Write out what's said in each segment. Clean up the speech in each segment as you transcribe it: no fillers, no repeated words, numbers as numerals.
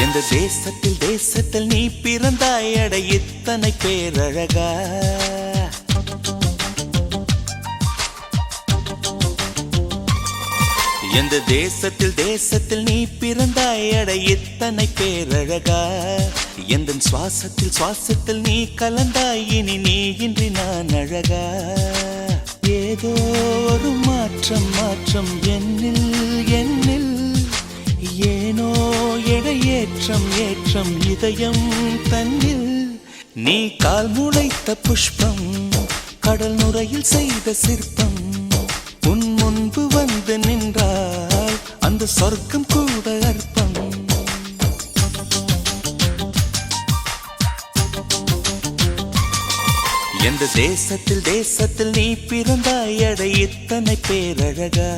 எந்த தேசத்தில் தேசத்தில் நீ பிறந்தாய் அட இத்தனை பேரழகா எந்த தேசத்தில் தேசத்தில் நீ பிறந்தாய் அட இத்தனை பேரழகா எந்த சுவாசத்தில் சுவாசத்தில் நீ கலந்தாய் இனி நீ இன்றி நான் அழகா ஏதோ ஒரு மாற்றம் மாற்றம் என்னில் என்னில் ஏனோ எடையேற்றம் ஏற்றம் இதயம் தன்னில் நீ கால் முளைத்த புஷ்பம் கடல் நுரையில் செய்த சிற்பம் உன் முன்பு வந்து நின்றால் அந்த சொர்க்கம் கூட அற்பம் எந்த தேசத்தில் தேசத்தில் நீ பிறந்தாய் அட இத்தனை பேரழகா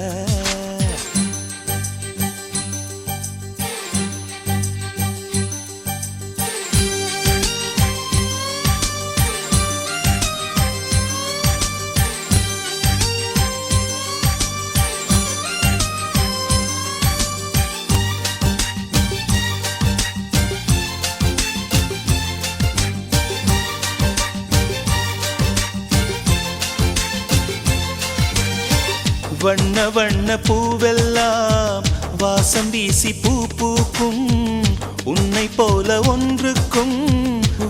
வண்ண வண்ண பூவெல்லாம் வாசம் வீசி பூ பூக்கும் உன்னை போல ஒன்றுக்கும்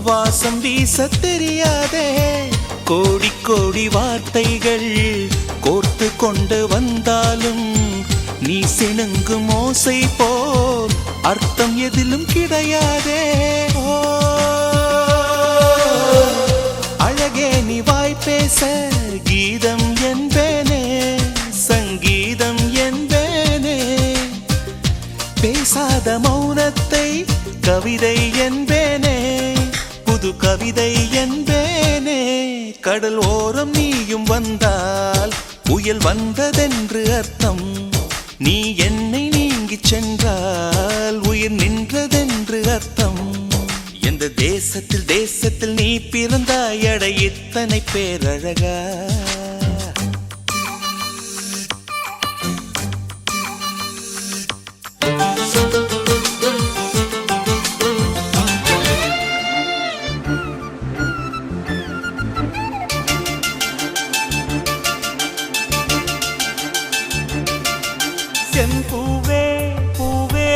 வாசம் வீச தெரியாதே கோடி கோடி வார்த்தைகள் கோர்த்து கொண்டு வந்தாலும் நீ சிணுங்கும் ஓசை போல் அர்த்தம் எதிலும் கிடையாதே அழகே நீ வாய் பேச கீதம் என்பேனே சங்கீதம் என்பேனே பேசாத மௌனத்தை கவிதை என்பேனே புது கவிதை என்பேனே கடல் ஓரம் நீயும் வந்தால் புயல் வந்ததென்று அர்த்தம் நீ என்னை நீங்கிச் சென்றால் உயிர் நின்றதென்று அர்த்தம் எந்த தேசத்தில் தேசத்தில் நீ பிறந்தாய் அட இத்தனை பேரழகா செம்பூவே பூவே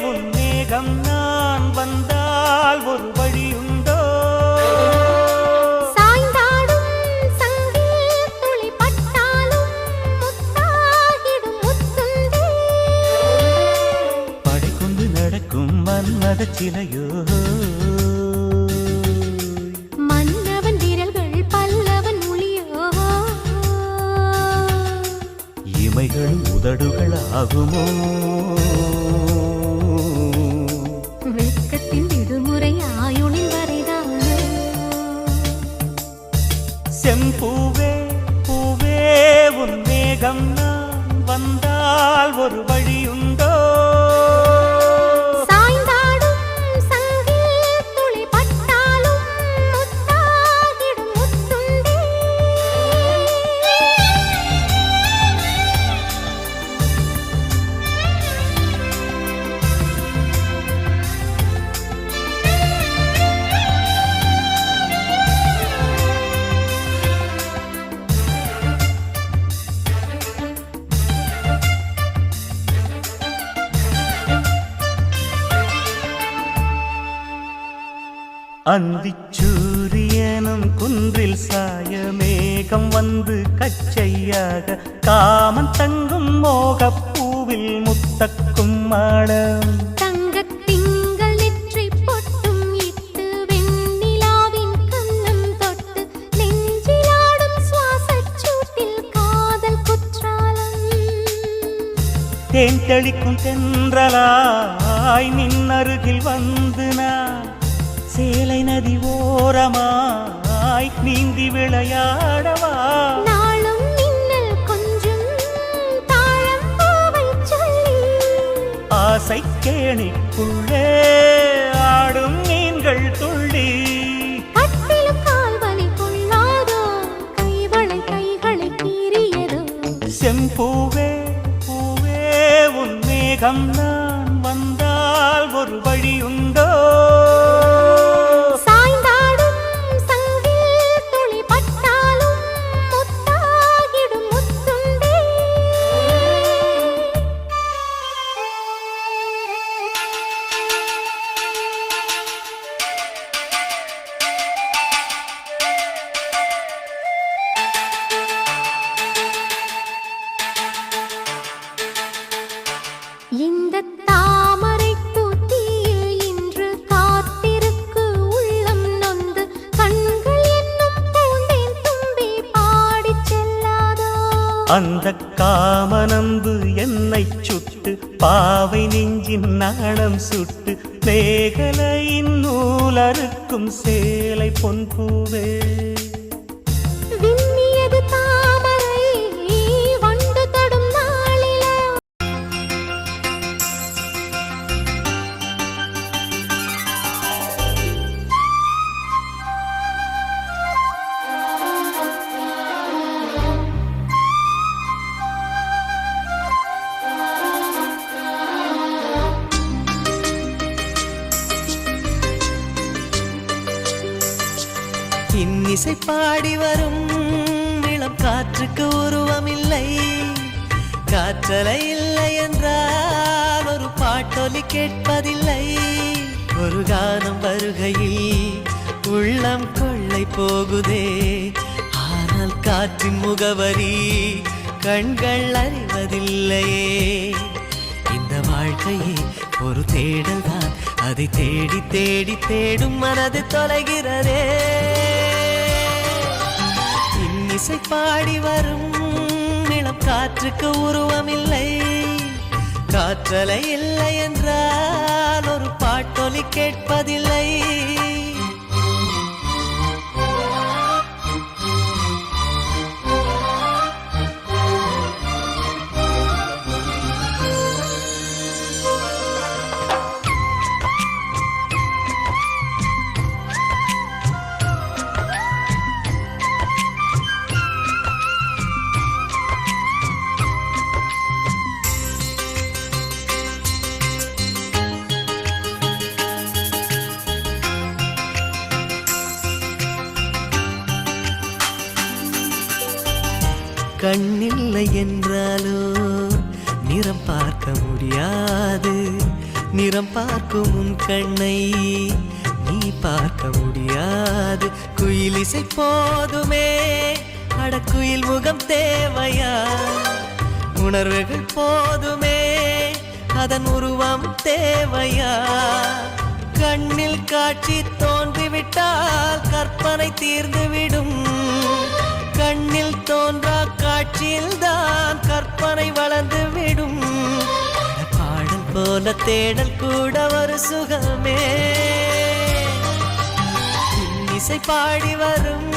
உன் மேகம் நான் வந்தால் ஒரு வழியுண்டோ சாய்ந்தாடும் சங்கில் துளி பட்டாலும் முத்தாகிடும் முத்துந்தே படைக்கொண்டு நடக்கும் மன்மத சிலையோ மன்னவன் விரல்கள் பல்லவன் மொழியோ இமைகளும் உதடுகள் ஆகுமோ வெட்கத்தின் விடுமுறை ஆயுளின் வரைதானோ செம்பூவே பூவே உன் மேகம் நான் வந்தால் ஒரு வழியுண்டோ சாய்ந்தாடும் சங்கில் துளி பட்டாலும் முத்தாகிடும் முத்துந்தே அந்திச்சூரியனும் குன்றில் சாய மேகம் வந்து கச்சையாக காமன் தங்கும் மோகப்பூவில் முத்தக்கும் மாடம் தங்கத் திங்கள் நெற்றி பொட்டும் இட்டு வெண்ணிலாவின் கன்னம் தொட்டு நெஞ்சிலாடும் சுவாசச் சூட்டில் காதல் குற்றாலம் தேன் தெளிக்கும் தென்றலாய் நின்னருகில் வந்து நான் சேலை நதி ஓரமாய் நீந்தி விளையாடவா நாளும் மின்னல் கொஞ்சம் தாழம் பூவை சொல்லி ஆசை கேணிக்குள்ளே ஆடும் மீன்கள் துள்ளி கட்டிலும் கால்வலி கொள்ளாதோ கைகளை கீறியதோ செம்பூவே பூவே உன் மேகம் நான் வந்தால் விட்டால் ஒரு வழி உண்டோ? சாய்ந்தாடும் சங்கில் துளி பட்டாலும் முத்தாகிடும் முத்துண்டே. இந்த தாமரை பூத்தியில் இன்று காத்திருக்கு உள்ளம் நொந்து கண்கள் என்னும் பூந்தேன் தும்பி பாடிச் செல்லாதோ? அந்த காமனம்பு என்னை சுட்டு பாவை நெஞ்சின் நாணம் சுட்டு மேகலையின் நூலறுக்கும் சேலை பொன்பூவே. விண்ணியது தாமரை வண்டு தடும் நாளிலோ? இன்னிசை பாடி வரும் இளம் காற்றுக்கு உருவமில்லை, காற்றலை இல்லை என்றால் ஒரு பாட்டொலி கேட்பதில்லை. ஒரு கானம் வருகையில் உள்ளம் கொள்ளை போகுதே, ஆனால் காற்றின் முகவரி கண்கள் அறிவதில்லையே. இந்த வாழ்க்கையே ஒரு தேடல் தான், அதை தேடி தேடி தேடும் மனது தொலைகிறதே. இன்னிசை பாடி வரும் இளம் காற்றுக்கு உருவமில்லை, காற்றலை இல்லை என்றால் ஒரு பாட்டொலி கேட்பதில்லை. கண்ணில்லை என்றாலோ நிறம் பார்க்க முடியாது, நிறம் பார்க்கும் உன் கண்ணை நீ பார்க்க முடியாது. குயிலிசை போதுமே, அடக்குயில் முகம் தேவையா? உணர்வுகள் போதுமே, அதன் உருவம் தேவையா? கண்ணில் காட்சி தோன்றிவிட்டால் கற்பனை தீர்ந்துவிடும், கண்ணில் தோன்றா காட்சியில் தான் கற்பனை வளர்ந்து விடும். பாடல் போல தேடல் கூட ஒரு சுகமே. இசை பாடி வரும்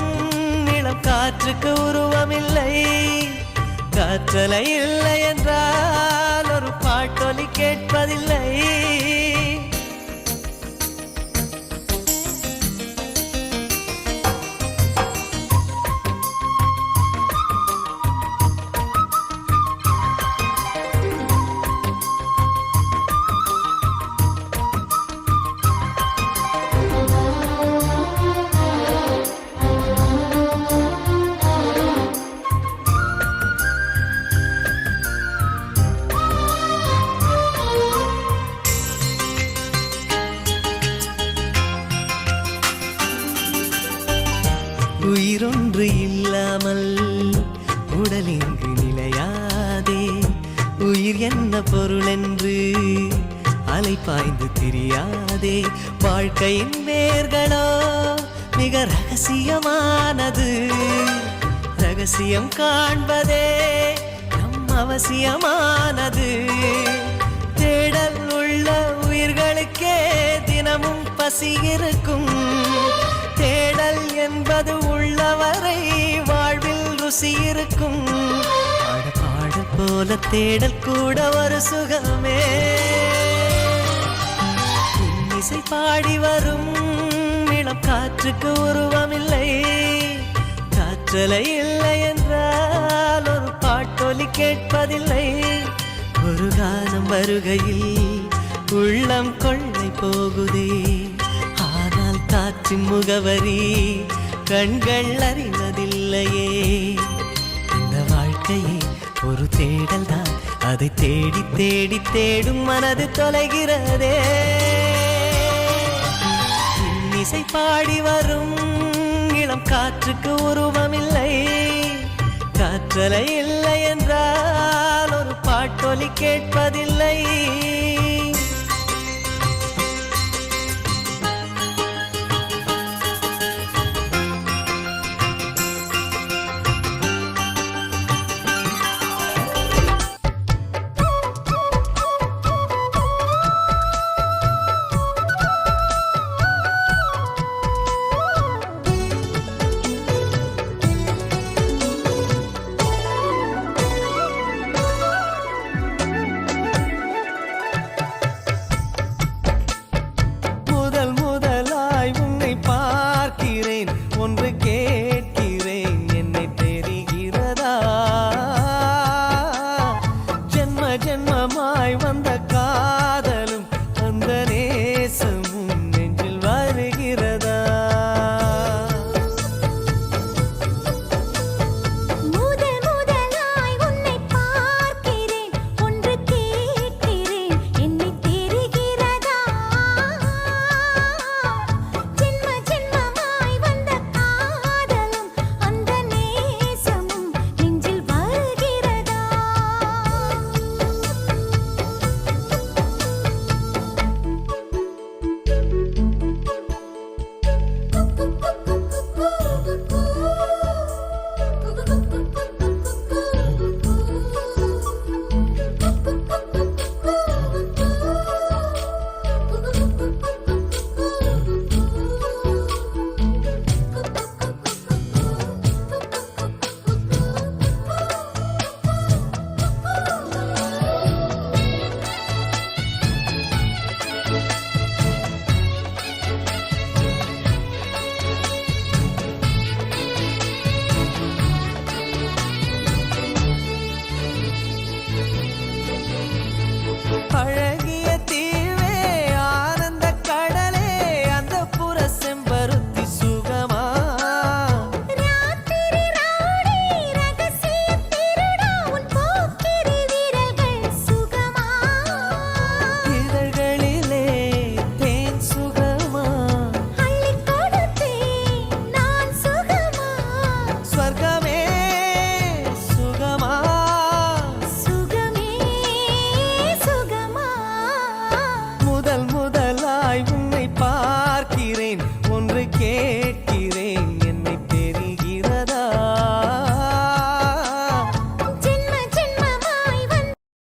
இளம் காற்றுக்கு உருவமில்லை, காற்றலை இல்லை என்றால் ஒரு பாட்டொலி கேட்பதில்லை. உயிரொன்று இல்லாமல் உடல் இங்கு நிலையாதே, உயிர் என்ன பொருள் என்று அலை பாய்ந்து தெரியாதே. வாழ்க்கையின் வேர்களோ மிக ரகசியமானது, ரகசியம் காண்பதே நம் அவசியமானது. தேடல் உள்ள உயிர்களுக்கே தினமும் பசி இருக்கும், தேடல் என்பது உள்ளவரை வாழ்வில் ருசி இருக்கும். பாடல் போல தேடல் கூட ஒரு சுகமே. இசை பாடி வரும் இளம் காற்றுக்கு உருவமில்லை, காற்றலை இல்லை என்றால் ஒரு பாட்டொலி கேட்பதில்லை. ஒரு கானம் வருகையில் உள்ளம் கொள்ளை போகுதே. ஆனால் காற்றின் முகவரி கண்கள் அறிவதில்லையே. இந்த வாழ்க்கையே ஒரு தேடல் தான், அதை தேடி தேடி தேடும் மனது தொலைகிறதே. இசை பாடி வரும் இளம் காற்றுக்கு உருவமில்லை. காற்றலை இல்லை என்றால் ஒரு பாட்டொலி கேட்பதில்லை. ஒன்று கேட்கிறேன், என்னை தெரிகிறதா? ஜென்ம ஜென்மமாய் வந்த